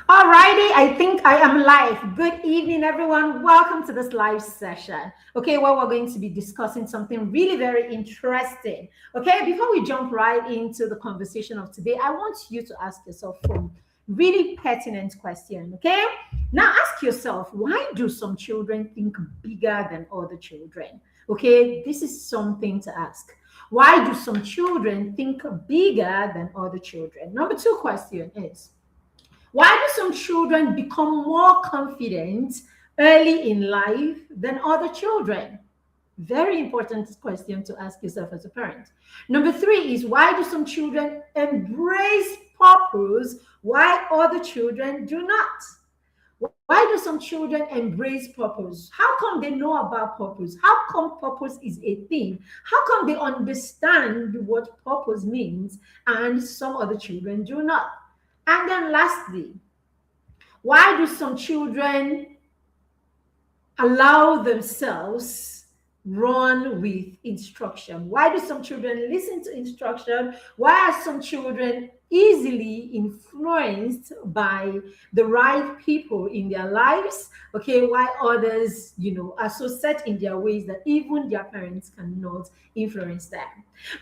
Alrighty, I think I am live. Good evening, everyone. Welcome to this live session. Okay, well, we're going to be discussing something really very interesting. Okay, before we jump right into the conversation of today, I want you to ask yourself some really pertinent question. Okay, now ask yourself, why do some children think bigger than other children? Okay, this is something to ask. Why do some children think bigger than other children? Number two question is, why do some children become more confident early in life than other children? Very important question to ask yourself as a parent. Number three is, why do some children embrace purpose while other children do not? Why do some children embrace purpose? How come they know about purpose? How come purpose is a thing? How come they understand what purpose means and some other children do not? And then lastly, why do some children allow themselves run with instruction? Why do some children listen to instruction? Why are some children easily influenced by the right people in their lives? Okay, why others, are so set in their ways that even their parents cannot influence them.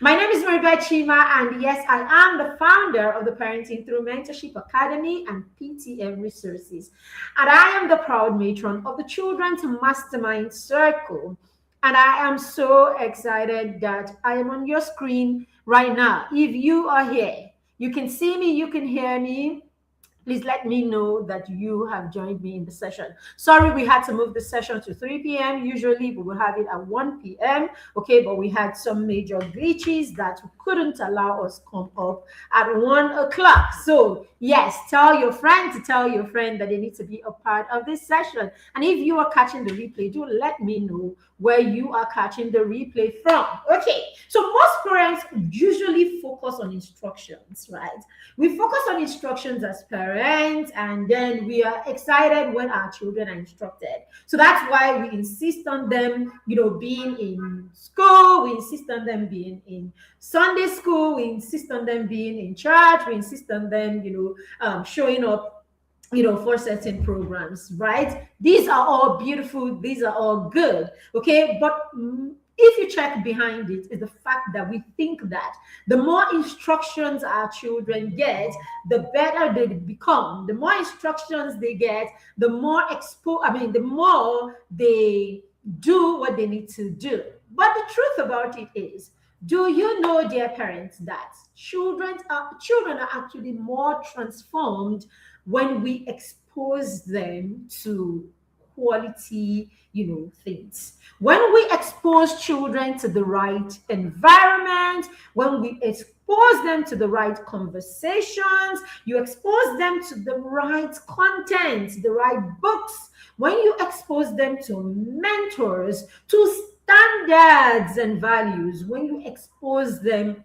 My name is Marybeth, and yes, I am the founder of the Parenting Through Mentorship Academy and PTM Resources. And I am the proud matron of the Children's Mastermind Circle. And I am so excited that I am on your screen right now. If you are here, you can see me, you can hear me. Please let me know that you have joined me in the session. Sorry, we had to move the session to 3 p.m. Usually we will have it at 1 p.m. Okay, but we had some major glitches that couldn't allow us come up at 1 o'clock. So yes, tell your friend that they need to be a part of this session. And if you are catching the replay, do let me know where you are catching the replay from. Okay, so most parents usually focus on instructions, right? We focus on instructions as parents, and then we are excited when our children are instructed. So that's why we insist on them, being in school. We insist on them being in Sunday school. We insist on them being in church. We insist on them, showing up for certain programs, right? These are all beautiful, these are all good, okay? But if you check behind it, is the fact that we think that the more instructions our children get, the better they become. The more instructions they get, the more the more they do what they need to do. But the truth about it is, do you know, dear parents, that children are actually more transformed when we expose them to quality, things. When we expose children to the right environment, when we expose them to the right conversations, you expose them to the right content, the right books, when you expose them to mentors, to standards and values, when you expose them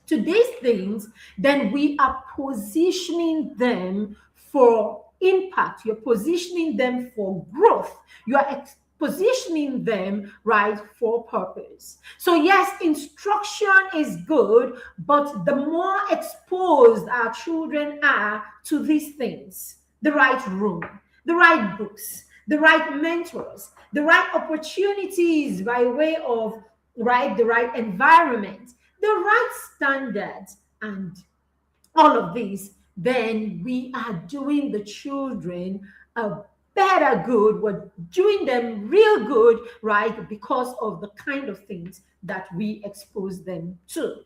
to these things, then we are positioning them for impact. You're positioning them for growth. You are positioning them right for purpose. So yes, instruction is good, but the more exposed our children are to these things, the right room, the right books, the right mentors, the right opportunities by way of the right environment, the right standards, and all of these, then we are doing the children a better good. We're doing them real good, right? Because of the kind of things that we expose them to.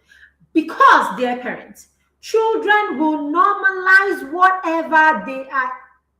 Because, dear parents, children will normalize whatever they are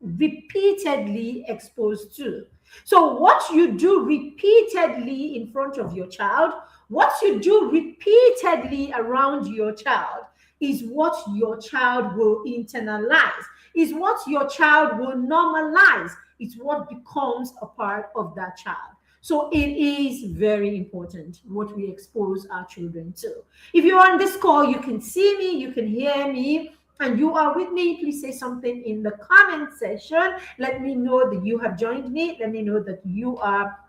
repeatedly exposed to. So what you do repeatedly in front of your child, what you do repeatedly around your child, is what your child will internalize, is what your child will normalize, it's what becomes a part of that child. So it is very important what we expose our children to. If you're on this call, you can see me, you can hear me, and you are with me. Please say something in the comment section. Let me know that you have joined me. Let me know that you are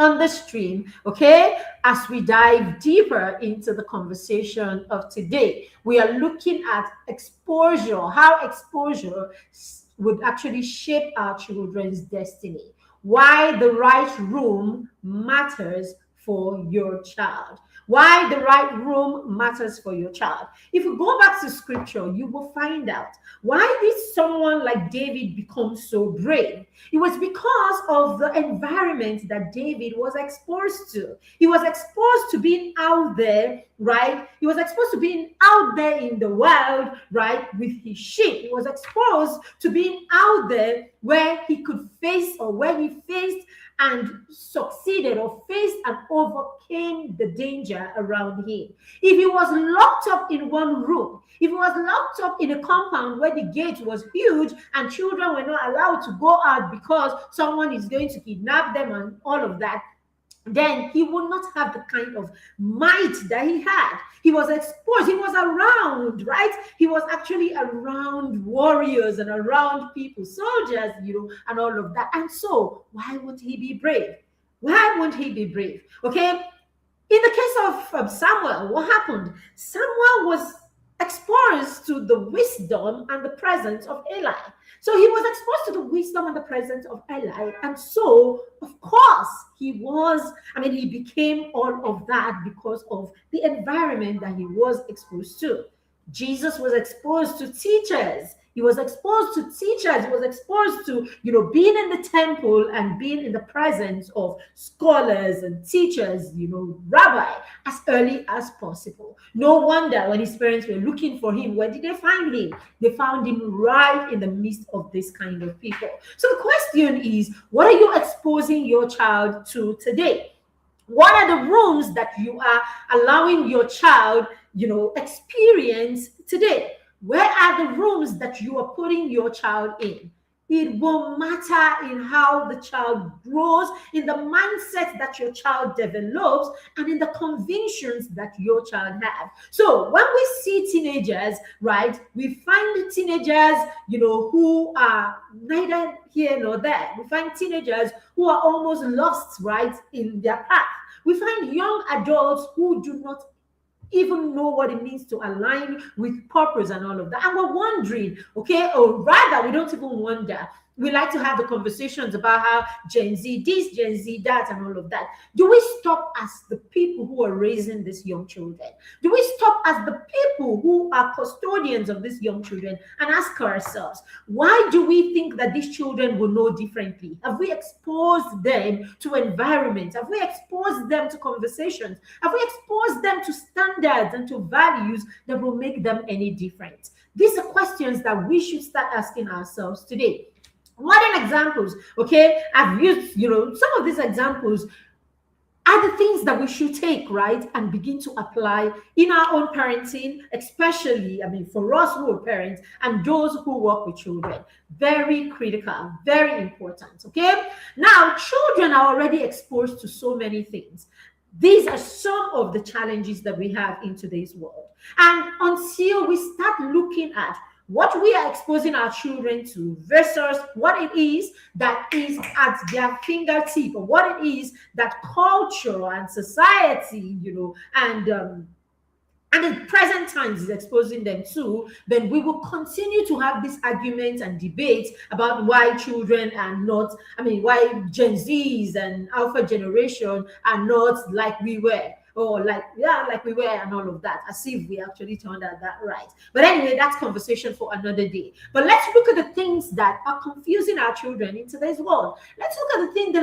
on the stream, okay? As we dive deeper into the conversation of today, we are looking at exposure, how exposure would actually shape our children's destiny. Why the right room matters for your child. Why the right room matters for your child. If you go back to scripture, you will find out why did someone like David become so brave. It was because of the environment that David was exposed to. He was exposed to being out there, right? He was exposed to being out there in the wild, right, with his sheep. He was exposed to being out there where he could face, or where he faced and succeeded, or faced and overcame the danger around him. If he was locked up in one room, if he was locked up in a compound where the gate was huge and children were not allowed to go out because someone is going to kidnap them and all of that, then he would not have the kind of might that he had. He was exposed, he was around, right? He was actually around warriors and around people, soldiers, and all of that. And so, why won't he be brave? Why won't he be brave? Okay. In the case of Samuel, what happened? Samuel was exposed to the wisdom and the presence of Eli. So he was exposed to the wisdom and the presence of Eli. And so, of course, he became all of that because of the environment that he was exposed to. Jesus was exposed to teachers. He was exposed to teachers. He was exposed to, being in the temple and being in the presence of scholars and teachers, rabbi, as early as possible. No wonder when his parents were looking for him, where did they find him? They found him right in the midst of this kind of people. So the question is, what are you exposing your child to today? What are the rooms that you are allowing your child, experience today? Where are the rooms that you are putting your child in? It will matter in how the child grows, in the mindset that your child develops, and in the convictions that your child has. So when we see teenagers, right, we find teenagers, who are neither here nor there. We find teenagers who are almost lost, right, in their path. We find young adults who do not even know what it means to align with purpose and all of that. And we're wondering, okay, or rather, we don't even wonder. We like to have the conversations about how Gen Z this, Gen Z that, and all of that. Do we stop as the people who are raising these young children? Do we stop as the people who are custodians of these young children and ask ourselves, why do we think that these children will know differently? Have we exposed them to environments? Have we exposed them to conversations? Have we exposed them to standards and to values that will make them any different? These are questions that we should start asking ourselves today. Modern examples, okay? I've used, some of these examples are the things that we should take, right, and begin to apply in our own parenting, especially, for us who are parents and those who work with children. Very critical, very important, okay? Now, children are already exposed to so many things. These are some of the challenges that we have in today's world. And until we start looking at what we are exposing our children to versus what it is that is at their fingertip, or what it is that culture and society, and in present times is exposing them to, then we will continue to have these arguments and debates about why children are not, why Gen Zs and Alpha generation are not like we were. Or like we were, and all of that, as if we actually turned out that right. But anyway, that's conversation for another day. But let's look at the things that are confusing our children in today's world. Let's look at the things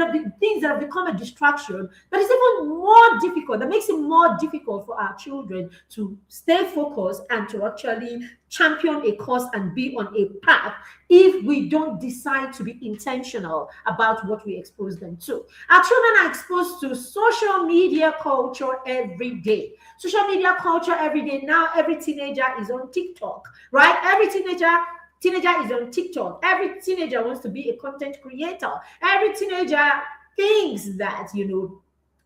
that have become a distraction that is even more difficult, that makes it more difficult for our children to stay focused and to actually champion a cause and be on a path if we don't decide to be intentional about what we expose them to. Our children are exposed to social media culture every day. Social media culture every day. Now every teenager is on TikTok, right? Every teenager is on TikTok. Every teenager wants to be a content creator. Every teenager thinks that,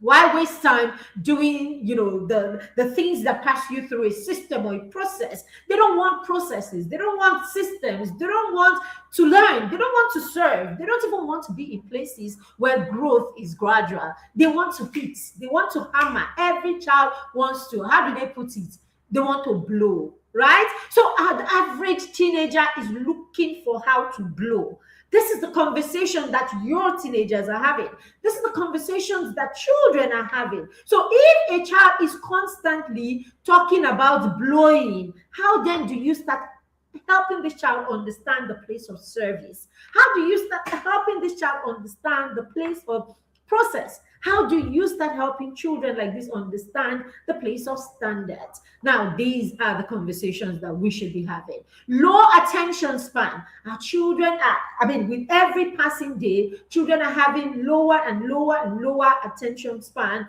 why waste time doing, the things that pass you through a system or a process? They don't want processes. They don't want systems. They don't want to learn. They don't want to serve. They don't even want to be in places where growth is gradual. They want to hit. They want to hammer. Every child wants to, how do they put it? They want to blow. right? So the average teenager is looking for how to blow. This is the conversation that your teenagers are having. This is the conversations that children are having. So if a child is constantly talking about blowing, how then do you start helping this child understand the place of service? How do you start helping this child understand the place of process? How do you start helping children like this understand the place of standards? Now, these are the conversations that we should be having. Low attention span. Our children are, with every passing day, children are having lower and lower and lower attention span.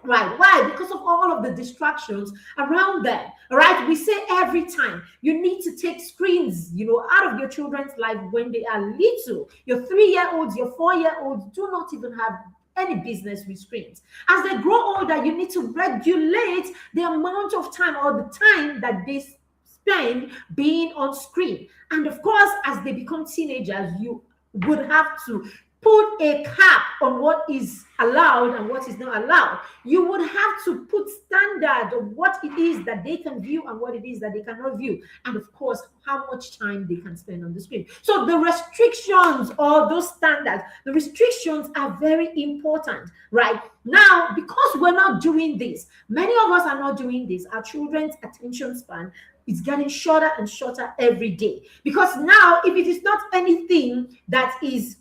Right. Why? Because of all of the distractions around them. All right. We say every time you need to take screens, out of your children's life when they are little. Your 3-year-olds, your 4-year-olds do not even have any business with screens. As they grow older, you need to regulate the amount of time or the time that they spend being on screen. And of course, as they become teenagers, you would have to put a cap on what is allowed and what is not allowed. You would have to put standard of what it is that they can view and what it is that they cannot view. And of course, how much time they can spend on the screen. So the restrictions or those standards, the restrictions are very important, right? Now, because we're not doing this, many of us are not doing this. Our children's attention span is getting shorter and shorter every day. Because now, if it is not anything that is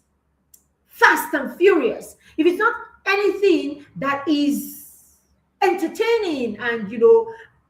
fast and furious, if it's not anything that is entertaining and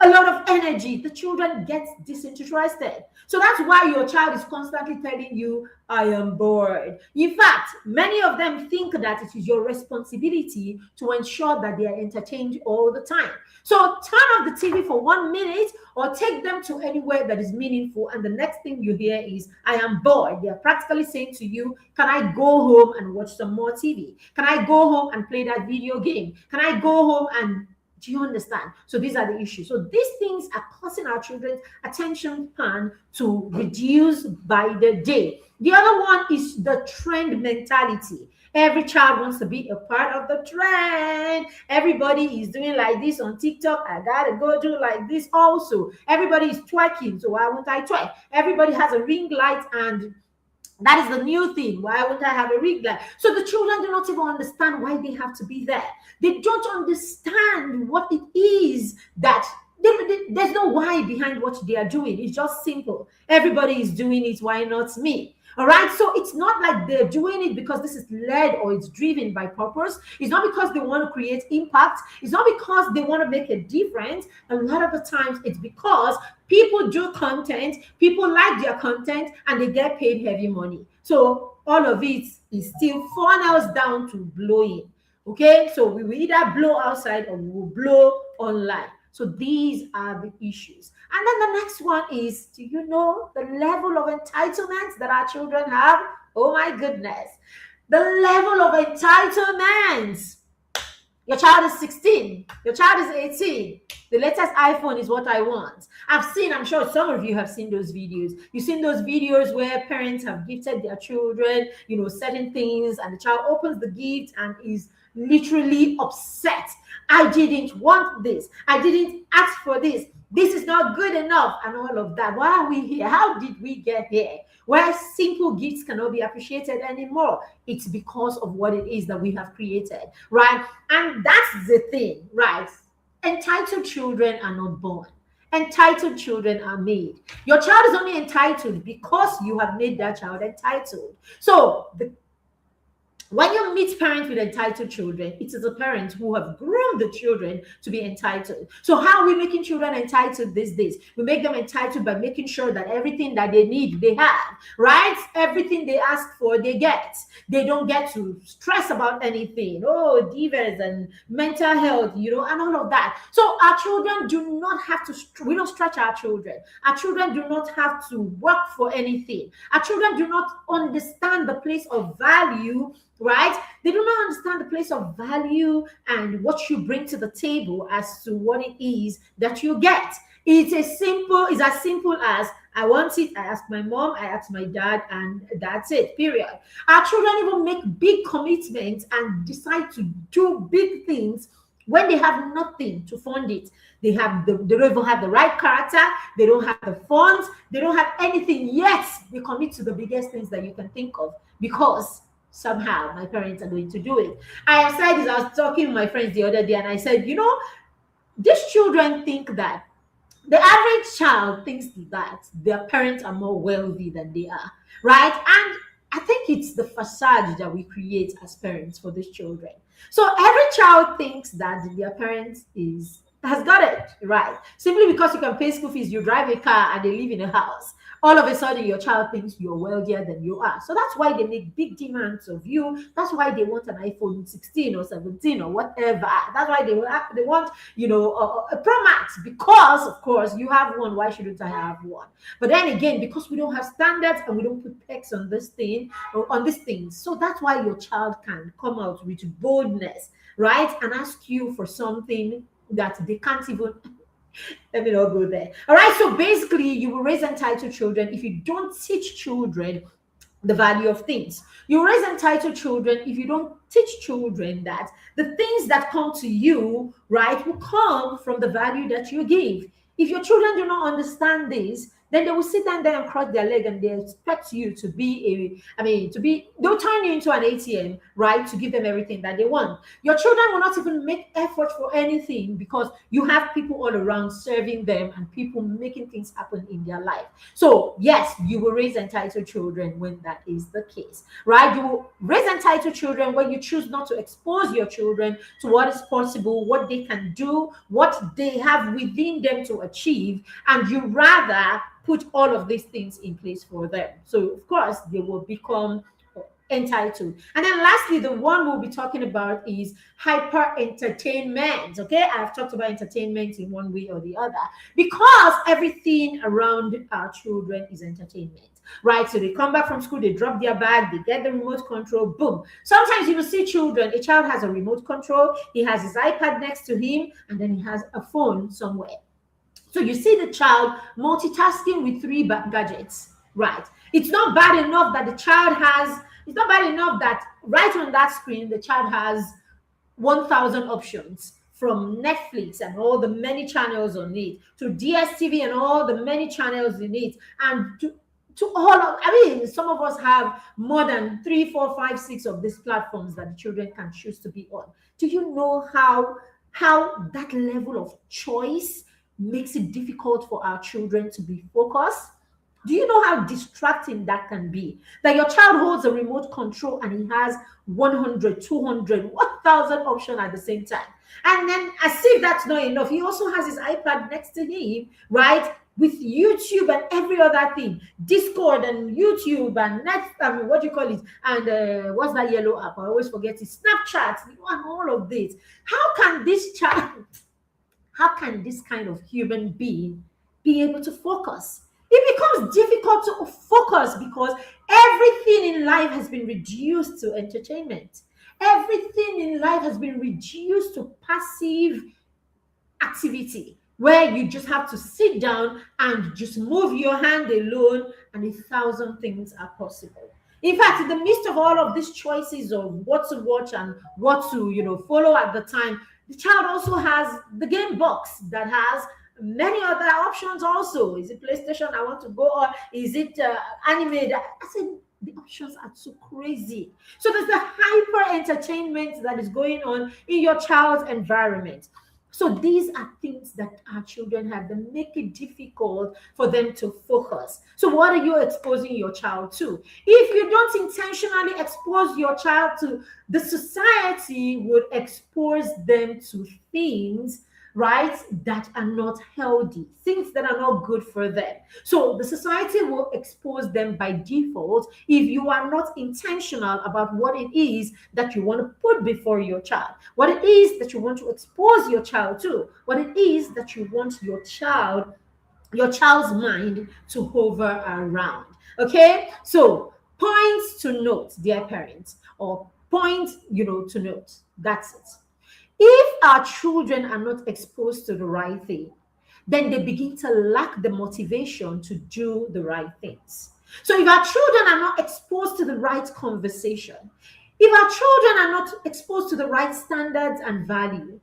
a lot of energy, the children get disinterested. So that's why your child is constantly telling you, I am bored. In fact, many of them think that it is your responsibility to ensure that they are entertained all the time. So turn off the TV for 1 minute or take them to anywhere that is meaningful, and the next thing you hear is, I am bored. They are practically saying to you, can I go home and watch some more TV? Can I go home and play that video game? Can I go home and... Do you understand? So these are the issues. So these things are causing our children's attention span to reduce by the day. The other one is the trend mentality. Every child wants to be a part of the trend. Everybody is doing like this on TikTok. I gotta go do like this also. Everybody is twerking, so why won't I twerk? Everybody has a ring light and that is the new thing. Why won't I have a ring light? So the children do not even understand why they have to be there. They don't understand what it is that there's no why behind what they are doing. It's just simple. Everybody is doing it. Why not me? All right. So it's not like they're doing it because this is led or it's driven by purpose. It's not because they want to create impact. It's not because they want to make a difference. A lot of the times it's because people do content, people like their content, and they get paid heavy money. So all of it is still funnels down to blowing. Okay. So we will either blow outside or we will blow online. So these are the issues. And then the next one is, do you know the level of entitlement that our children have? Oh my goodness. The level of entitlement. Your child is 16. Your child is 18. The latest iPhone is what I want. I'm sure some of you have seen those videos. You've seen those videos where parents have gifted their children, certain things, and the child opens the gift and is literally upset. I didn't want this. I didn't ask for this. This is not good enough, and all of that. Why are we here? How did we get here? Where simple gifts cannot be appreciated anymore. It's because of what it is that we have created, right? And that's the thing, right? Entitled children are not born. Entitled children are made. Your child is only entitled because you have made that child entitled. So when you meet parents with entitled children, it is the parents who have groomed the children to be entitled. So how are we making children entitled these days? We make them entitled by making sure that everything that they need, they have, right? Everything they ask for, they get. They don't get to stress about anything. Oh, divas and mental health, and all of that. So our children do not have to, we don't stretch our children. Our children do not have to work for anything. Our children do not understand the place of value, right? They do not understand the place of value and what you bring to the table as to what it is that you get. It's as simple as, I want it, I ask my mom, I ask my dad, and that's it, period. Our children even make big commitments and decide to do big things when they have nothing to fund it. They don't even have the right character, they don't have the funds, they don't have anything, yet they commit to the biggest things that you can think of, because somehow my parents are going to do it. I have said this. I was talking with my friends the other day, and I said, these children think that the average child thinks that their parents are more wealthy than they are, right? And I think it's the facade that we create as parents for these children. So every child thinks that their parents is has got it right. Simply because you can pay school fees, you drive a car, and they live in a house. All of a sudden, your child thinks you're wealthier than you are. So that's why they make big demands of you. That's why they want an iPhone 16 or 17 or whatever. That's why they want, a Pro Max, because, of course, you have one. Why shouldn't I have one? But then again, because we don't have standards and we don't put pegs on this thing or on these things, so that's why your child can come out with boldness, right, and ask you for something that they can't even. Let me not go there. All right. So basically, you will raise entitled children if you don't teach children the value of things. You raise entitled children if you don't teach children that the things that come to you, right, will come from the value that you give. If your children do not understand this, then they will sit down there and cross their leg, and they expect you to be they'll turn you into an ATM, right, to give them everything that they want. Your children will not even make effort for anything, because you have people all around serving them and people making things happen in their life. So yes, you will raise entitled children when that is the case, right? You will raise entitled children when you choose not to expose your children to what is possible, what they can do, what they have within them to achieve, and you rather put all of these things in place for them. So of course they will become entitled. And then lastly, the one we'll be talking about is hyper entertainment. Okay, I've talked about entertainment in one way or the other, because everything around our children is entertainment, right? So they come back from school, they drop their bag, they get the remote control, boom. Sometimes you will see children, a child has a remote control, he has his iPad next to him, and then he has a phone somewhere. So you see the child multitasking with three gadgets, right? It's not bad enough that the child has, it's not bad enough that right on that screen, the child has 1,000 options, from Netflix and all the many channels on it, to DSTV and all the many channels in it, and to all of, I mean, some of us have more than 3, 4, 5, 6 of these platforms that the children can choose to be on. Do you know how that level of choice makes it difficult for our children to be focused? Do you know how distracting that can be? That your child holds a remote control and he has 100, 200, 1,000 options at the same time. And then, as if that's not enough, he also has his iPad next to him, right? With YouTube and every other thing, Discord and YouTube and what do you call it? And what's that yellow app? I always forget it. Snapchat and all of this. How can this kind of human being be able to focus? It becomes difficult to focus because everything in life has been reduced to entertainment. Everything in life has been reduced to passive activity, where you just have to sit down and just move your hand alone, and 1,000 things are possible. In fact, in the midst of all of these choices of what to watch and what to follow at the time, the child also has the game box that has many other options also. Is it PlayStation I want to go, or is it anime? I said the options are so crazy. So there's the hyper entertainment that is going on in your child's environment. So these are things that our children have that make it difficult for them to focus. So what are you exposing your child to? If you don't intentionally expose your child to, the society would expose them to things, right, that are not healthy, things that are not good for them. So the society will expose them by default if you are not intentional about what it is that you want to put before your child, what it is that you want to expose your child to, what it is that you want your child's mind to hover around. Okay, so points to note, dear parents, or point to note. That's it. If our children are not exposed to the right thing, then they begin to lack the motivation to do the right things. So if our children are not exposed to the right conversation, If our children are not exposed to the right standards and values,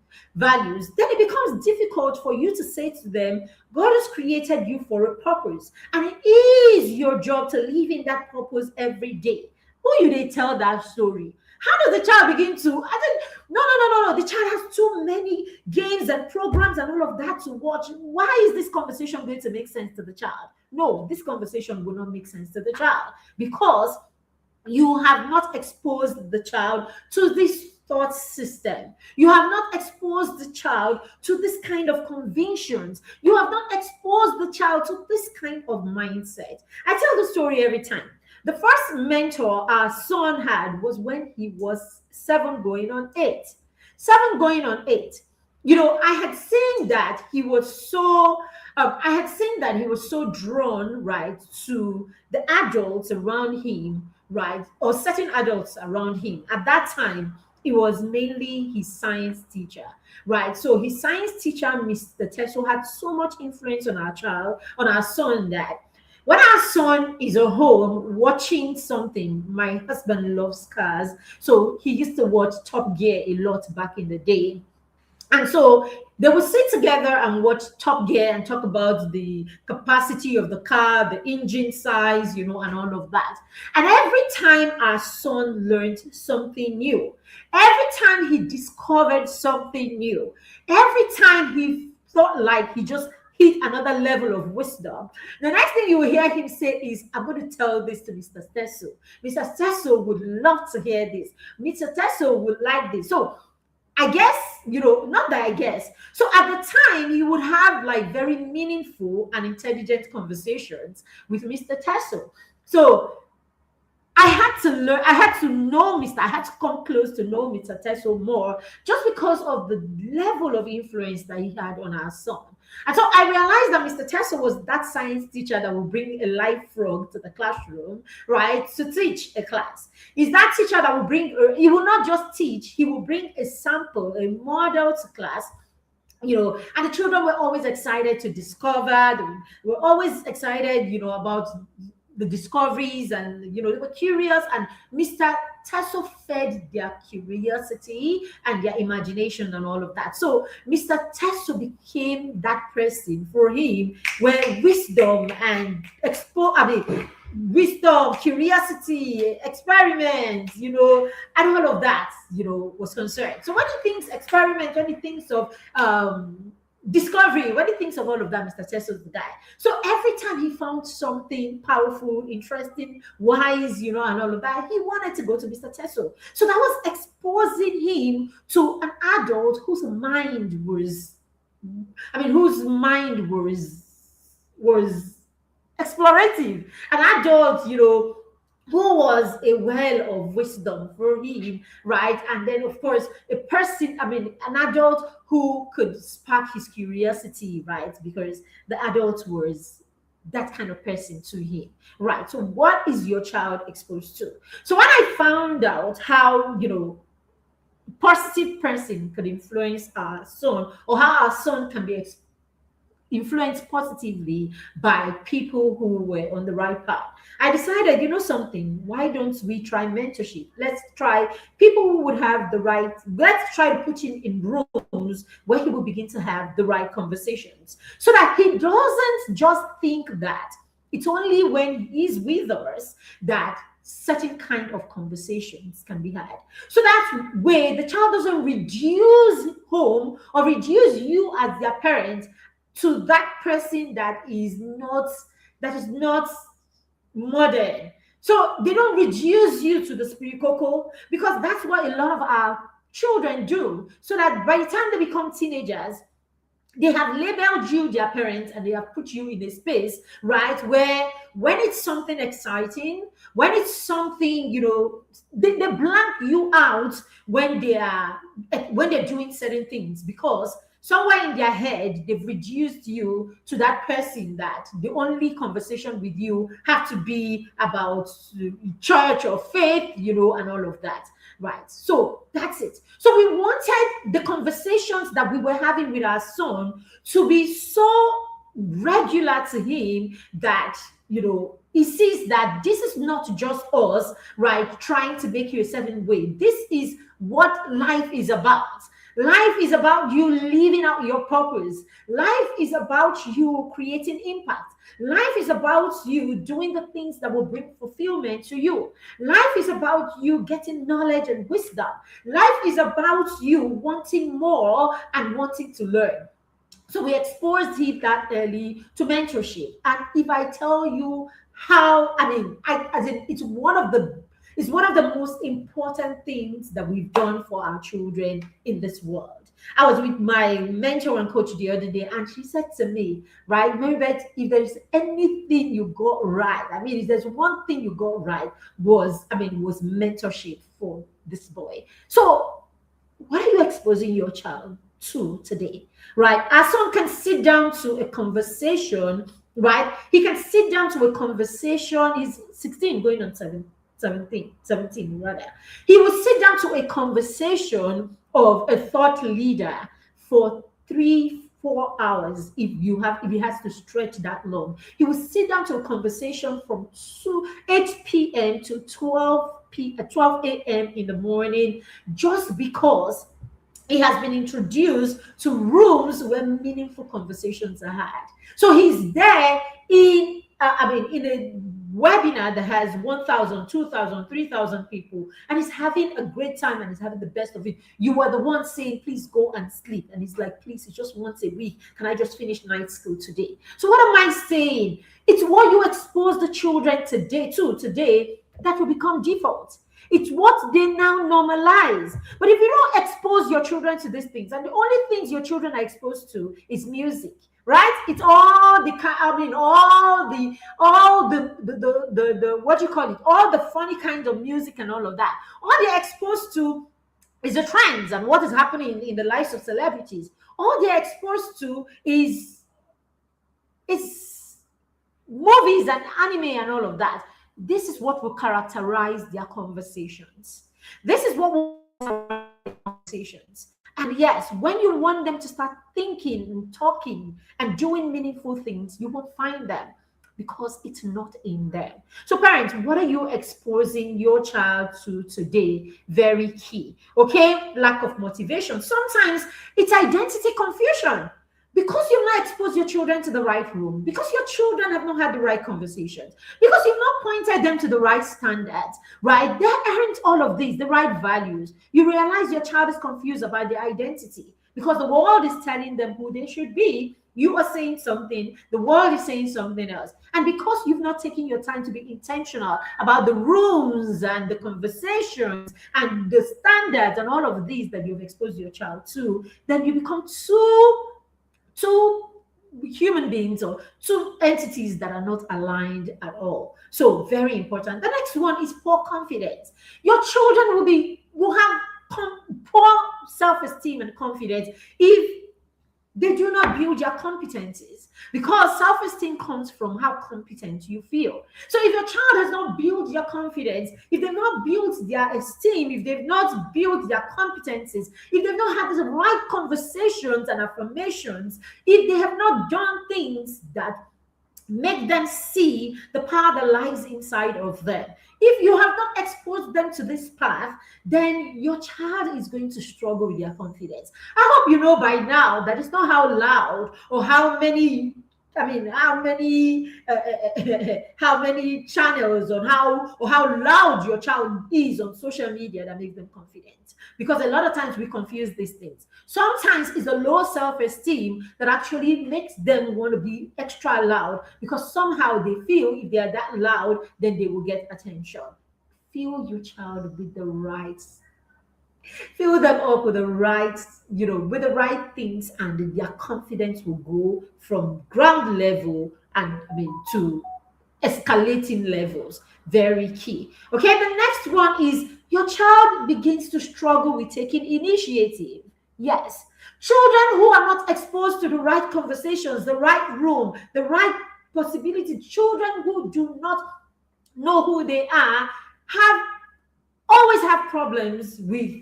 then it becomes difficult for you to say to them, God has created you for a purpose, and it is your job to live in that purpose every day. Who you they tell that story? How does the child begin to? I think no, no, no, no, no. The child has too many games and programs and all of that to watch. Why is this conversation going to make sense to the child? No, this conversation will not make sense to the child because you have not exposed the child to this thought system. You have not exposed the child to this kind of convictions. You have not exposed the child to this kind of mindset. I tell the story every time. The first mentor our son had was when he was 7 going on 8. 7 going on 8. I had seen that he was so drawn, right, to the adults around him, right, or certain adults around him. At that time, it was mainly his science teacher, right? So his science teacher, Mr. Teso, had so much influence on our son, that when our son is at home watching something, my husband loves cars, so he used to watch Top Gear a lot back in the day. And so they would sit together and watch Top Gear and talk about the capacity of the car, the engine size, and all of that. And every time our son learned something new, every time he discovered something new, every time he felt like he just hit another level of wisdom, the next thing you will hear him say is, I'm going to tell this to Mr. Stesso. Mr. Stesso would love to hear this. Mr. Stesso would like this. So I guess, not that I guess. So at the time, he would have like very meaningful and intelligent conversations with Mr. Tesso. So I had to know I had to come close to know Mr. Tesso more, just because of the level of influence that he had on our son. And so I realized that Mr. Tesso was that science teacher that would bring a live frog to the classroom, right, to teach a class. He's that teacher that will he will not just teach, he will bring a sample, a model to class, and the children were always excited to discover. They were always excited, about the discoveries, and they were curious, and Mr. Tasso fed their curiosity and their imagination and all of that. So Mr. Tasso became that person for him where wisdom and wisdom, curiosity, experiments, and all of that, was concerned. So when he thinks experiment, when he thinks of discovery, when he thinks of all of that, Mr. Teso's the guy. So every time he found something powerful, interesting, wise, and all of that, he wanted to go to Mr. Teso. So that was exposing him to an adult whose mind was explorative, an adult, who was a well of wisdom for him, right? And then, of course, an adult who could spark his curiosity, right? Because the adult was that kind of person to him, right? So what is your child exposed to? So when I found out how, positive person could influence our son, or how our son can be influenced positively by people who were on the right path, I decided, something, why don't we try mentorship? Let's try people who would have let's try to put him in rooms where he will begin to have the right conversations, so that he doesn't just think that it's only when he's with us that certain kind of conversations can be had. So that way the child doesn't reduce home or reduce you as their parent to that person that is not modern. So they don't reduce you to the spiritual, because that's what a lot of our children do. So that by the time they become teenagers, they have labeled you their parents, and they have put you in a space, right, where when it's something exciting, when it's something, they blank you out when they're doing certain things, because somewhere in their head, they've reduced you to that person that the only conversation with you have to be about church or faith, and all of that, right? So that's it. So we wanted the conversations that we were having with our son to be so regular to him that, he sees that this is not just us, right, trying to make you a certain way. This is what life is about. Life is about you living out your purpose. Life is about you creating impact. Life is about you doing the things that will bring fulfillment to you. Life is about you getting knowledge and wisdom. Life is about you wanting more and wanting to learn. So we exposed it that early to mentorship. And if I tell you how, as in, it's one of the most important things that we've done for our children in this world. I was with my mentor and coach the other day, and she said to me, right, Marybeth, if there's anything you got right, if there's one thing you got right, was mentorship for this boy. So what are you exposing your child to today? Right? Our son can sit down to a conversation, right? He can sit down to a conversation. He's 16, going on 17 rather. He will sit down to a conversation of a thought leader for 3-4 hours if he has to stretch that long. He will sit down to a conversation from 8 p.m. to 12 a.m. in the morning, just because he has been introduced to rooms where meaningful conversations are had. So he's there in a webinar that has 1,000, 2,000, 3,000 people, and he's having a great time and he's having the best of it. You are the one saying, please go and sleep. And he's like, please, it's just once a week. Can I just finish night school today? So what am I saying? It's what you expose the children today that will become default. It's what they now normalize. But if you don't expose your children to these things, and the only things your children are exposed to is music, right? It's all the what do you call it? All the funny kinds of music and all of that. All they're exposed to is the trends and what is happening in the lives of celebrities. All they're exposed to is movies and anime and all of that. This is what will characterize their conversations. This is what will characterize their conversations. And yes, when you want them to start thinking and talking and doing meaningful things, you won't find them because it's not in them. So parents, what are you exposing your child to today? Very key. Okay, lack of motivation. Sometimes it's identity confusion. Because you've not exposed your children to the right room, because your children have not had the right conversations, because you've not pointed them to the right standards, right? There aren't all of these, the right values. You realize your child is confused about their identity because the world is telling them who they should be. You are saying something, the world is saying something else. And because you've not taken your time to be intentional about the rooms and the conversations and the standards and all of these that you've exposed your child to, then you become two human beings or two entities that are not aligned at all. So very important. The next one is poor confidence. Your children will have poor self-esteem and confidence if they do not build their competencies, because self-esteem comes from how competent you feel. So if your child has not built their confidence, if they've not built their esteem, if they've not built their competencies, if they've not had the right conversations and affirmations, if they have not done things that make them see the power that lies inside of them, if you have not exposed them to this path, then your child is going to struggle with their confidence. I hope you know by now that it's not how loud or how many how many channels on how loud your child is on social media that makes them confident. Because a lot of times we confuse these things. Sometimes it's a low self-esteem that actually makes them want to be extra loud, because somehow they feel if they are that loud, then they will get attention. Fill your child with the right, fill them up with the right, with the right things, and their confidence will go from ground level and to escalating levels. Very key. Okay, the next one is your child begins to struggle with taking initiative. Yes, children who are not exposed to the right conversations, the right room, the right possibility, children who do not know who they are, always have problems with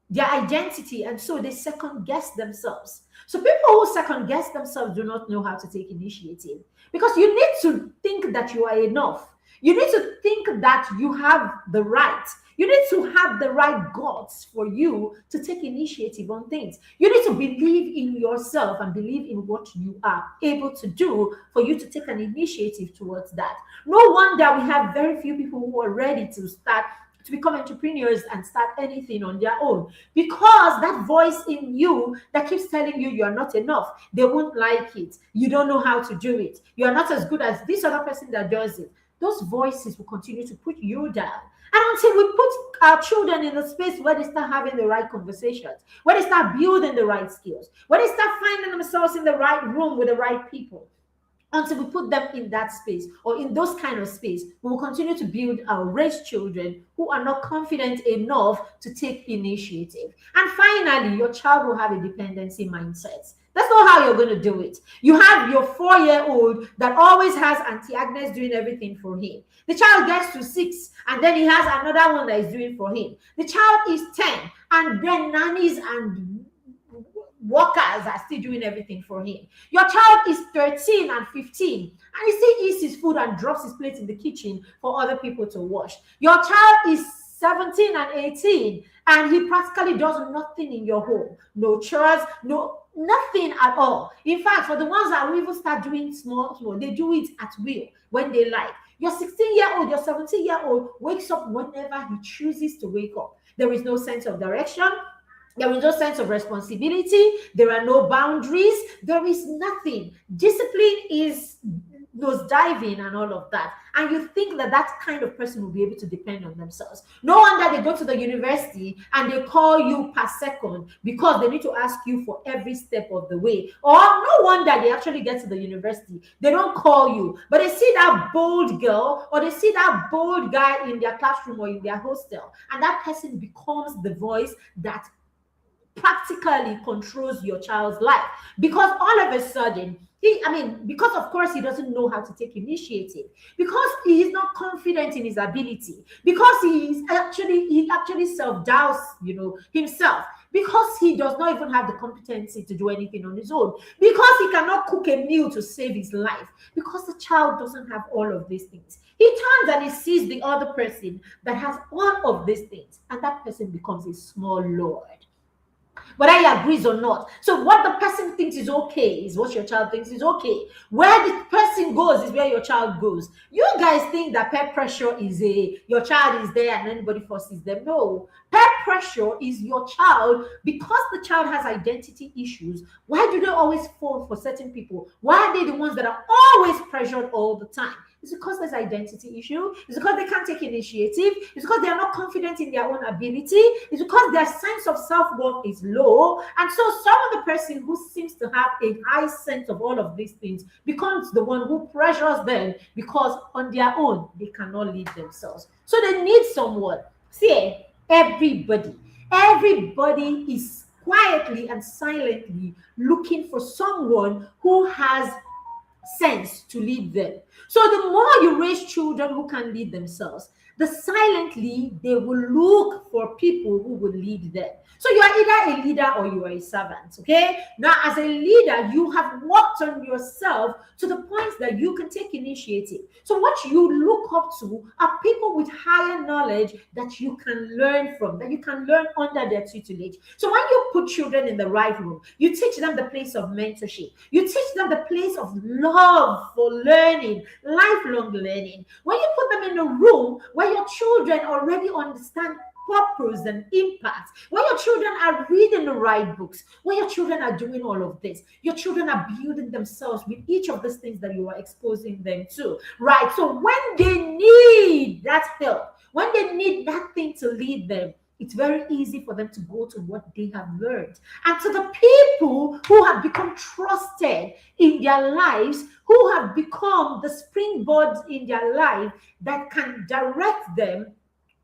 their identity, and so they second guess themselves. So people who second guess themselves do not know how to take initiative, because you need to think that you are enough. You need to think that you have the right. You need to have the right guts for you to take initiative on things. You need to believe in yourself and believe in what you are able to do for you to take an initiative towards that. No wonder we have very few people who are ready to become entrepreneurs and start anything on their own, because that voice in you that keeps telling you are not enough, they won't like it, you don't know how to do it, you are not as good as this other person that does it. Those voices will continue to put you down. And until we put our children in a space where they start having the right conversations, where they start building the right skills, where they start finding themselves in the right room with the right people, until we put them in that space or in those kind of space, we will continue to build our raised children who are not confident enough to take initiative. And finally, your child will have a dependency mindset. That's not how you're going to do it. You have your 4-year-old that always has Auntie Agnes doing everything for him. The child gets to 6, and then he has another one that is doing for him. The child is 10, and then nannies and workers are still doing everything for him. Your child is 13 and 15, and he still eats his food and drops his plate in the kitchen for other people to wash. Your child is 17 and 18, and he practically does nothing in your home. No chores, no nothing at all. In fact, for the ones that will even start doing small, they do it at will when they like. Your 16-year-old, your 17-year-old wakes up whenever he chooses to wake up. There is no sense of direction. There is no sense of responsibility. There are no boundaries. There is nothing. Discipline is nose diving and all of that. And you think that that kind of person will be able to depend on themselves. No wonder they go to the university and they call you per second, because they need to ask you for every step of the way. Or no wonder they actually get to the university, they don't call you, but they see that bold girl or they see that bold guy in their classroom or in their hostel, and that person becomes the voice that practically controls your child's life, because all of a sudden because of course he doesn't know how to take initiative, because he is not confident in his ability, because he actually self-doubts himself, because he does not even have the competency to do anything on his own, because he cannot cook a meal to save his life, because the child doesn't have all of these things. He turns and he sees the other person that has all of these things, and that person becomes a small lord, whether he agrees or not. So what the person thinks is okay is what your child thinks is okay. Where the person goes is where your child goes. You guys think that peer pressure is your child is there and anybody forces them. No, peer pressure is your child, because the child has identity issues. Why do they always fall for certain people? Why are they the ones that are always pressured all the time? It's because there's identity issue. It's because they can't take initiative. It's because they are not confident in their own ability. It's because their sense of self-worth is low. And so some of the person who seems to have a high sense of all of these things becomes the one who pressures them, because on their own, they cannot lead themselves. So they need someone. See, everybody is quietly and silently looking for someone who has sense to lead them. So the more you raise children who can lead themselves, the silently they will look for people who will lead them. So you are either a leader or you are a servant. Okay. Now, as a leader, you have worked on yourself to the point that you can take initiative. So what you look up to are people with higher knowledge that you can learn from, that you can learn under their tutelage. So when you put children in the right room, you teach them the place of mentorship. You teach them the place of love for learning, lifelong learning. When you put them in a room where your children already understand purpose and impact, when your children are reading the right books, when your children are doing all of this, your children are building themselves with each of these things that you are exposing them to, right? So when they need that help, when they need that thing to lead them, it's very easy for them to go to what they have learned, and to the people who have become trusted in their lives, who have become the springboards in their life that can direct them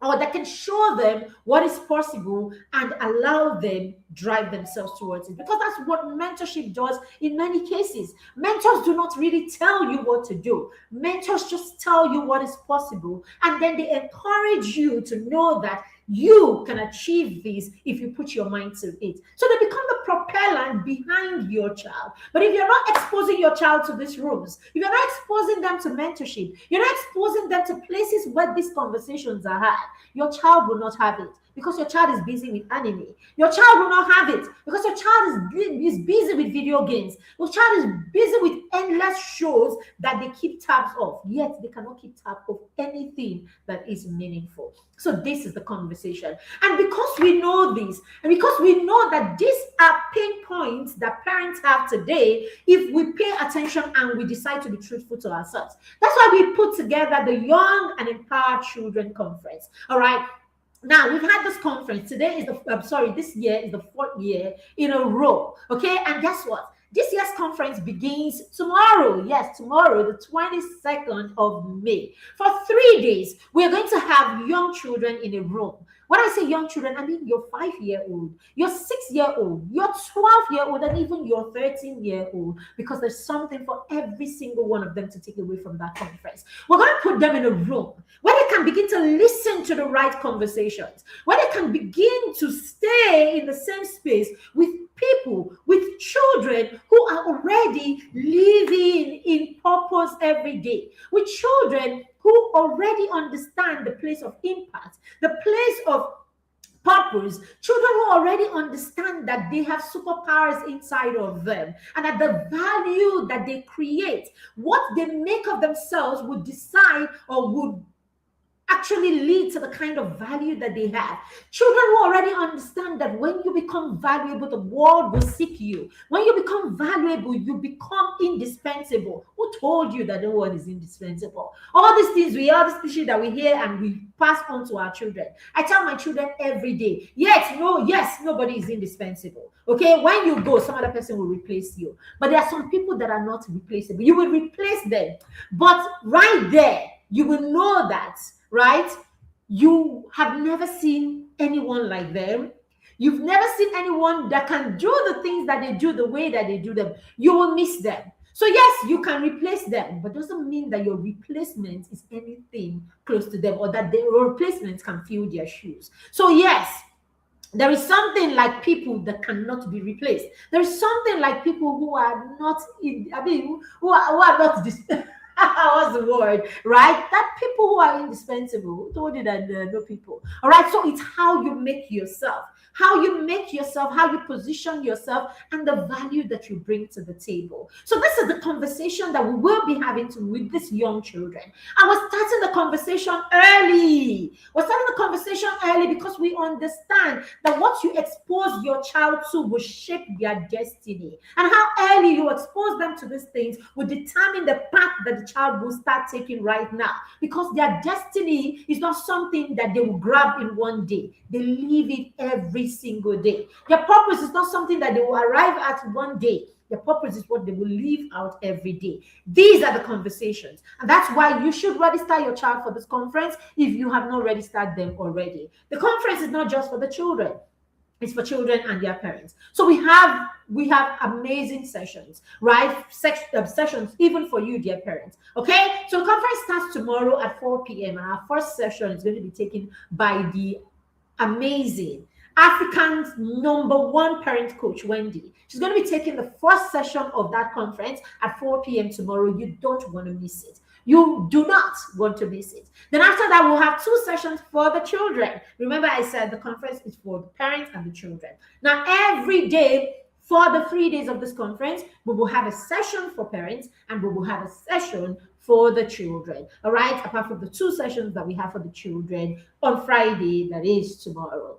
or that can show them what is possible and allow them drive themselves towards it, because that's what mentorship does. In many cases, mentors do not really tell you what to do. Mentors just tell you what is possible, and then they encourage you to know that you can achieve this if you put your mind to it. So they become the propellant behind your child. But if you're not exposing your child to these rooms, if you're not exposing them to mentorship, you're not exposing them to places where these conversations are had, your child will not have it, because your child is busy with anime. Your child will not have it because your child is busy with video games. Your child is busy with endless shows that they keep tabs of, yet they cannot keep tabs of anything that is meaningful. So this is the conversation. And because we know this, and because we know that these are pain points that parents have today, if we pay attention and we decide to be truthful to ourselves, that's why we put together the Young and Empowered Children Conference. All right. Now, we've had this conference. Today is this year is the 4th year in a row. Okay. And guess what? This year's conference begins tomorrow. Yes, tomorrow, the 22nd of May. For 3 days, we're going to have young children in a room. When I say young children, I mean your 5-year-old, your 6-year-old, your 12-year-old, and even your 13-year-old, because there's something for every single one of them to take away from that conference. We're going to put them in a room where they can begin to listen to the right conversations, where they can begin to stay in the same space with people, with children who are already living in purpose every day, with children who already understand the place of impact, the place of purpose, children who already understand that they have superpowers inside of them, and that the value that they create, what they make of themselves, would decide or would actually lead to the kind of value that they have. Children who already understand that when you become valuable, the world will seek you. When you become valuable, you become indispensable. Who told you that no one is indispensable? All these things, all this species that we hear and we pass on to our children. I tell my children every day, yes, nobody is indispensable. Okay, when you go, some other person will replace you. But there are some people that are not replaceable. You will replace them. But right there, you will know that, right? You have never seen anyone like them. You've never seen anyone that can do the things that they do the way that they do them. You will miss them. So yes, you can replace them, but doesn't mean that your replacement is anything close to them, or that your replacement can fill their shoes. So yes, there is something like people that cannot be replaced. There is something like people who are not who are not what's the word, right? That people who are indispensable. Who told you that there are no people? All right, so it's how you make yourself, how you position yourself, and the value that you bring to the table. So this is the conversation that we will be having with these young children. And we're starting the conversation early. Because we understand that what you expose your child to will shape their destiny. And how early you expose them to these things will determine the path that the child will start taking right now. Because their destiny is not something that they will grab in one day. They live it every single day. Their purpose is not something that they will arrive at one day. Their purpose is what they will live out every day. These are the conversations. And that's why you should register your child for this conference if you have not registered them already. The conference is not just for the children. It's for children and their parents. So we have amazing sessions, right? Sessions even for you, dear parents. Okay? So the conference starts tomorrow at 4 p.m. And our first session is going to be taken by the amazing African's #1 parent coach, Wendy. She's going to be taking the first session of that conference at 4 p.m. tomorrow. You don't want to miss it. You do not want to miss it. Then after that, we'll have 2 sessions for the children. Remember, I said the conference is for the parents and the children. Now, every day for the 3 days of this conference, we will have a session for parents and we will have a session for the children. All right, apart from the 2 sessions that we have for the children on Friday, that is tomorrow.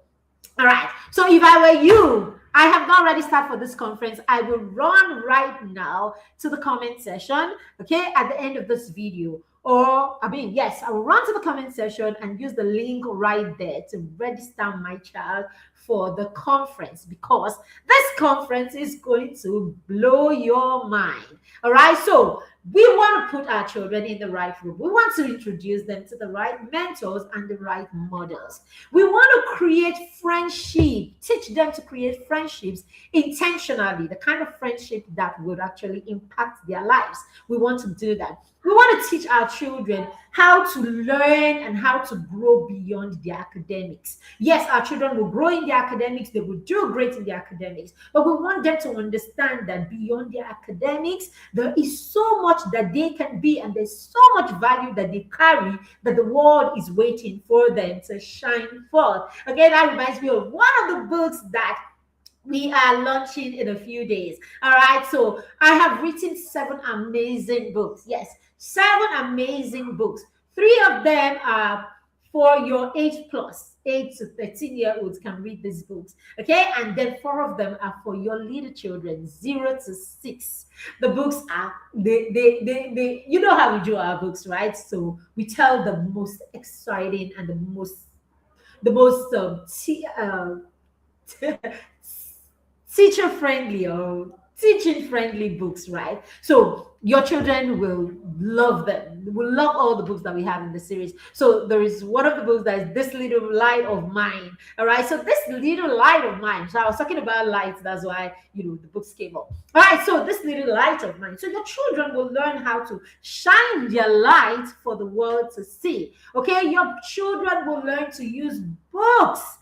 All right, so if I were you, I have not registered for this conference. I will run right now to the comment section, okay, at the end of this video. or I mean, yes, I will run to the comment section and use the link right there to register my child for the conference, because this conference is going to blow your mind. All right, so we want to put our children in the right room. We want to introduce them to the right mentors and the right models. We want to create friendship, teach them to create friendships intentionally, the kind of friendship that would actually impact their lives. We want to do that. We want to teach our children how to learn and how to grow beyond their academics. Yes, our children will grow in their academics, they will do great in their academics, but we want them to understand that beyond their academics, there is so much that they can be, and there's so much value that they carry, that the world is waiting for them to shine forth. Okay, that reminds me of one of the books that we are launching in a few days. All right, so I have written 7 amazing books. Yes, 7 amazing books. 3 of them are for your age plus, 8 to 13-year-olds can read these books. Okay, and then 4 of them are for your little children, 0 to 6. The books are they you know how we do our books, right? So we tell the most exciting and the most teacher friendly or teaching friendly books, right? So your children will love them, will love all the books that we have in the series. So there is one of the books that is This Little Light of Mine. All right, so This Little Light of Mine. So I was talking about lights, that's why the books came up. All right, so This Little Light of Mine. So your children will learn how to shine their light for the world to see. Okay, your children will learn to use books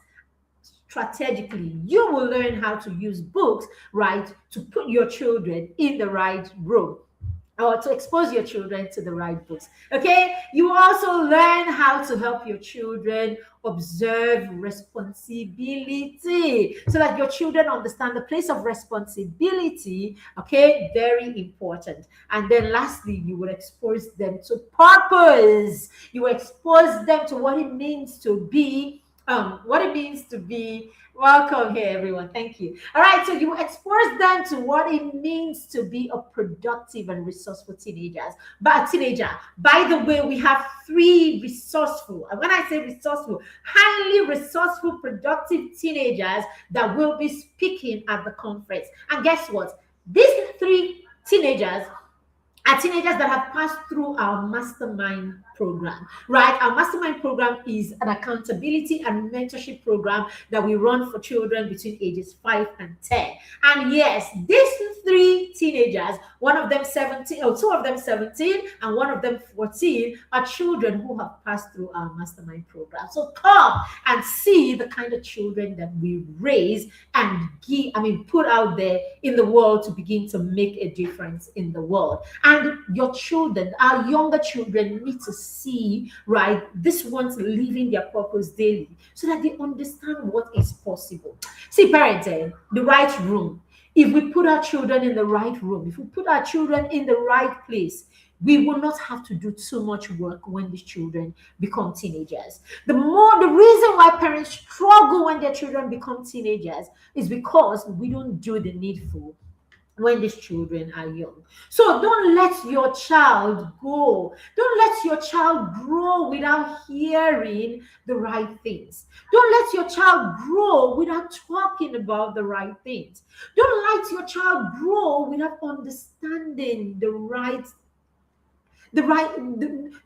strategically. You will learn how to use books, right, to put your children in the right room, or to expose your children to the right books. Okay, you also learn how to help your children observe responsibility, so that your children understand the place of responsibility. Okay, very important. And then lastly, you will expose them to purpose. You expose them to what it means to be welcome here, everyone. Thank you. All right, so you expose them to what it means to be a productive and resourceful teenager. By the way, we have 3 resourceful, and when I say resourceful, highly resourceful, productive teenagers that will be speaking at the conference. And guess what? These 3 teenagers are teenagers that have passed through our mastermind program, right? Our mastermind program is an accountability and mentorship program that we run for children between ages 5 and 10. And yes, these 3 teenagers, one of them 17, or 2 of them 17, and one of them 14, are children who have passed through our mastermind program. So come and see the kind of children that we raise and put out there in the world to begin to make a difference in the world. And your children, our younger children, need to see, right, these ones living their purpose daily, so that they understand what is possible. See, parents, the right room. If we put our children in the right room, if we put our children in the right place, we will not have to do too much work when these children become teenagers. The reason why parents struggle when their children become teenagers is because we don't do the needful when these children are young. So don't let your child go. Don't let your child grow without hearing the right things. Don't let your child grow without talking about the right things. Don't let your child grow without understanding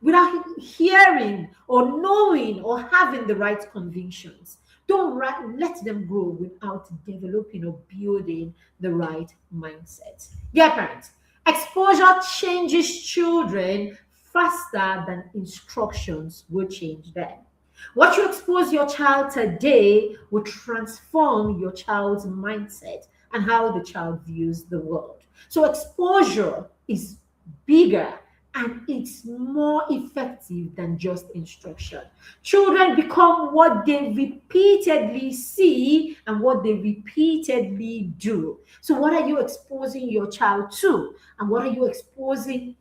without hearing or knowing or having the right convictions. Don't let them grow without developing or building the right mindset. Yeah, parents, exposure changes children faster than instructions will change them. What you expose your child today will transform your child's mindset and how the child views the world. So exposure is bigger and it's more effective than just instruction. Children become what they repeatedly see and what they repeatedly do. So, what are you exposing your child to? And what are you exposing?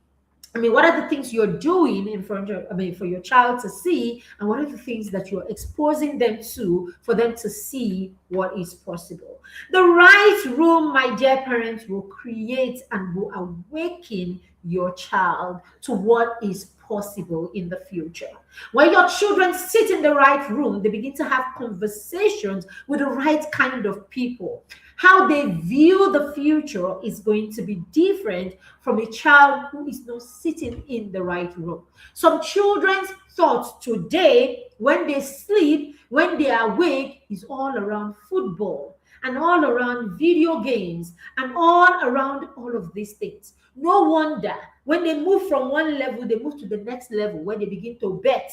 What are the things you're doing in front of, for your child to see, and what are the things that you're exposing them to for them to see what is possible? The right room, my dear parents, will create and will awaken your child to what is possible in the future. When your children sit in the right room, they begin to have conversations with the right kind of people. How they view the future is going to be different from a child who is not sitting in the right room. Some children's thoughts today, when they sleep, when they are awake, is all around football and all around video games and all around all of these things. No wonder when they move from one level, they move to the next level where they begin to bet.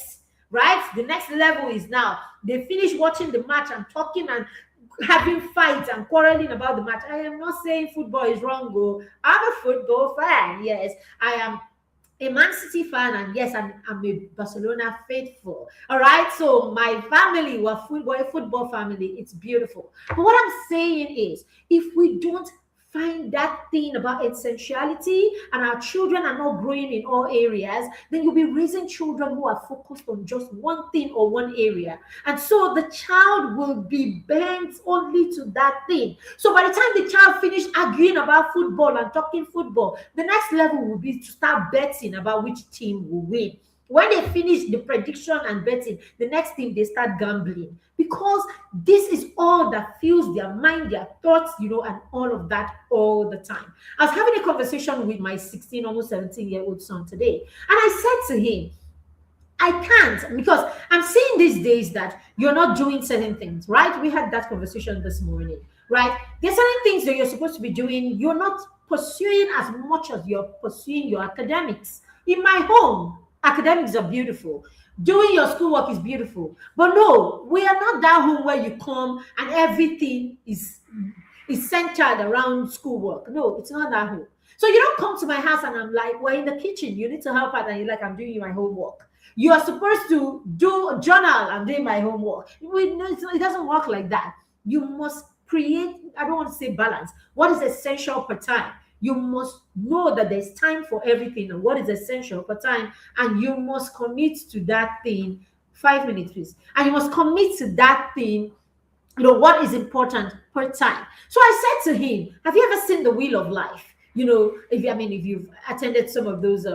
Right? The next level is now they finish watching the match and talking and having fights and quarreling about the match. I am not saying football is wrong, go. I'm a football fan. Yes, I am a Man City fan, and yes, I'm a Barcelona faithful. All right, so my family we're a football family. It's beautiful. But what I'm saying is, if we don't find that thing about essentiality and our children are not growing in all areas, then you'll be raising children who are focused on just one thing or one area. And so the child will be bent only to that thing. So by the time the child finish arguing about football and talking football, the next level will be to start betting about which team will win. When they finish the prediction and betting, the next thing they start gambling, because this is all that fills their mind, their thoughts, and all of that all the time. I was having a conversation with my 16, almost 17-year-old son today, and I said to him, I can't, because I'm seeing these days that you're not doing certain things, right? We had that conversation this morning, right? There's certain things that you're supposed to be doing, you're not pursuing as much as you're pursuing your academics. In my home, academics are beautiful. Doing your schoolwork is beautiful. But no, we are not that home where you come and everything is centered around schoolwork. No, it's not that home. So you don't come to my house and I'm like, we're in the kitchen, you need to help out, and you're like, I'm doing my homework. You are supposed to do a journal and do my homework. It doesn't work like that. You must create, I don't want to say balance. What is essential per time? You must know that there's time for everything and what is essential per time, and you must commit to that thing. 5 minutes, please. And you must commit to that thing, what is important per time. So I said to him, have you ever seen the Wheel of Life? If you've attended some of those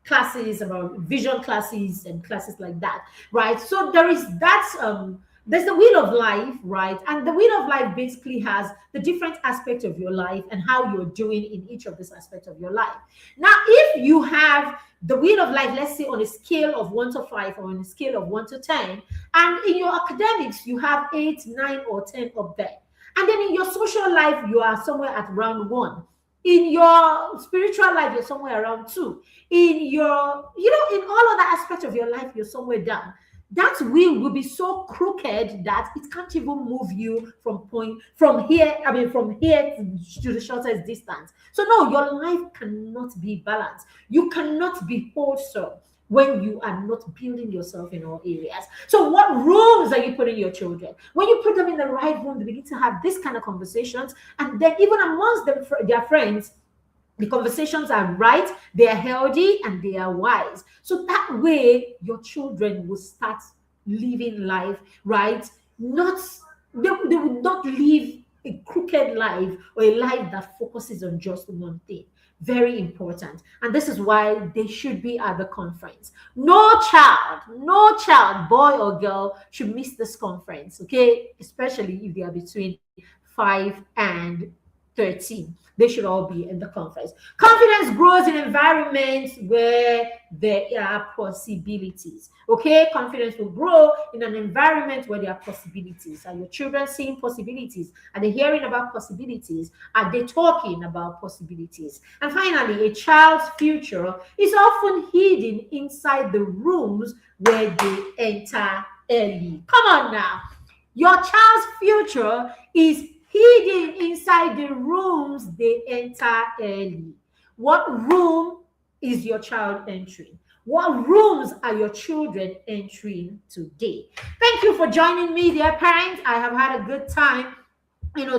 classes about vision classes and classes like that, right? So there's the Wheel of Life, right? And the Wheel of Life basically has the different aspects of your life and how you're doing in each of these aspects of your life. Now, if you have the Wheel of Life, let's say on a scale of 1 to 5 or on a scale of 1 to 10, and in your academics, you have 8, 9, or 10 up there. And then in your social life, you are somewhere at round 1. In your spiritual life, you're somewhere around 2. In your, in all other aspects of your life, you're somewhere down. That wheel will be so crooked that it can't even move you from here to the shortest distance. So no, your life cannot be balanced. You cannot be wholesome when you are not building yourself in all areas. So what rooms are you putting your children? When you put them in the right room, they begin to have this kind of conversations, and then even amongst them, their friends, the conversations are right, they are healthy, and they are wise. So that way, your children will start living life, right? They will not live a crooked life or a life that focuses on just one thing. Very important. And this is why they should be at the conference. No child, boy or girl, should miss this conference, okay? Especially if they are between 5 and 13. They should all be in the conference. Confidence grows in environments where there are possibilities. Okay, confidence will grow in an environment where there are possibilities. Are your children seeing possibilities? Are they hearing about possibilities? Are they talking about possibilities? And finally, a child's future is often hidden inside the rooms where they enter early. Come on now. Your child's future is hidden inside the rooms they enter early. What room is your child entering? What rooms are your children entering today? Thank you for joining me, dear parents. I have had a good time,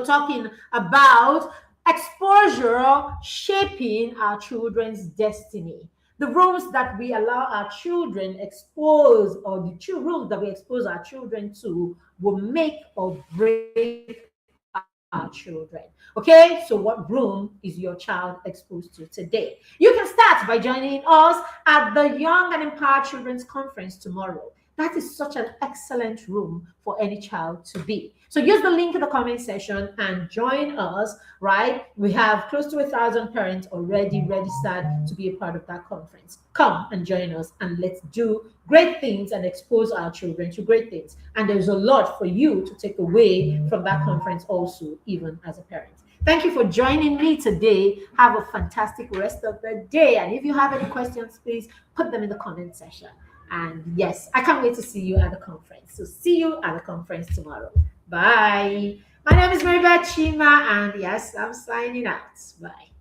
talking about exposure shaping our children's destiny. The rooms that we allow our children expose, or the rooms that we expose our children to, will make or break our children's our children. Okay, so what room is your child exposed to today? You can start by joining us at the Young and Empowered Children's Conference tomorrow. That is such an excellent room for any child to be. So use the link in the comment section and join us, right? We have close to 1,000 parents already registered to be a part of that conference. Come and join us and let's do great things and expose our children to great things. And there's a lot for you to take away from that conference also, even as a parent. Thank you for joining me today. Have a fantastic rest of the day. And if you have any questions, please put them in the comment section. And yes, I can't wait to see you at the conference. So see you at the conference tomorrow. Bye. My name is Marybeth Chima, and yes, I'm signing out. Bye.